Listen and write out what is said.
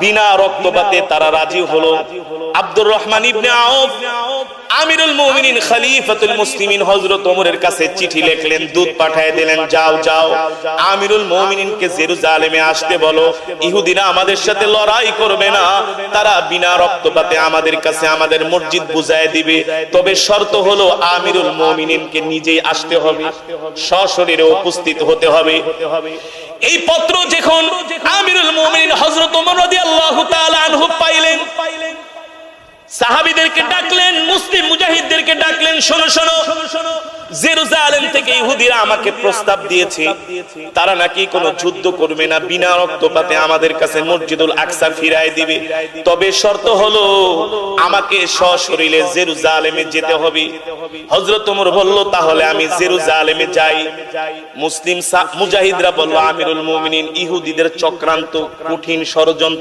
বিনা রক্তপাতে তারা রাজি হলো। আব্দুর রহমান ইবনে আউফ আমিরুল মুমিনিন খলিফাতুল মুসলিমিন হযরত ওমরের কাছে চিঠি লিখলেন, দূত পাঠিয়ে দিলেন, যাও যাও আমিরুল মুমিনিনকে জেরুজালেমে আসতে বলো, ইহুদিরা আমাদের সাথে লড়াই করবে না, তারা বিনা রক্তপাতে আমাদের কাছে আমাদের মসজিদ বুঝায় দিবে, তবে শর্ত হলো আমিরুল মুমিনিনকে নিজেই আসতে হবে, সশরীরে উপস্থিত হতে হবে। এই পত্র যখন আমিরুল মুমিনিন হযরত ওমর রাদিয়াল্লাহু তাআলা আনহু পাইলেন, সাহাবীদেরকে ডাকলেন, মুসলিম মুজাহিদদেরকে ডাকলেন, শোনো শোনো, জেরুজালেম থেকে ইহুদিরা আমাকে প্রস্তাব দিয়েছে, তারা নাকি কোনো যুদ্ধ করবে না, বিনা রক্তপাতে আমাদের কাছে মসজিদুল আকসা ফিরায় দিবে, তবে শর্ত হলো আমাকে সশরীরে জেরুজালেমে যেতে হবে। হযরত ওমর বলল, তাহলে আমি জেরুজালেমে যাই। মুসলিম মুজাহিদরা বলল, আমিরুল মুমিনিন, ইহুদিদের চক্রান্ত, কঠিন ষড়যন্ত্র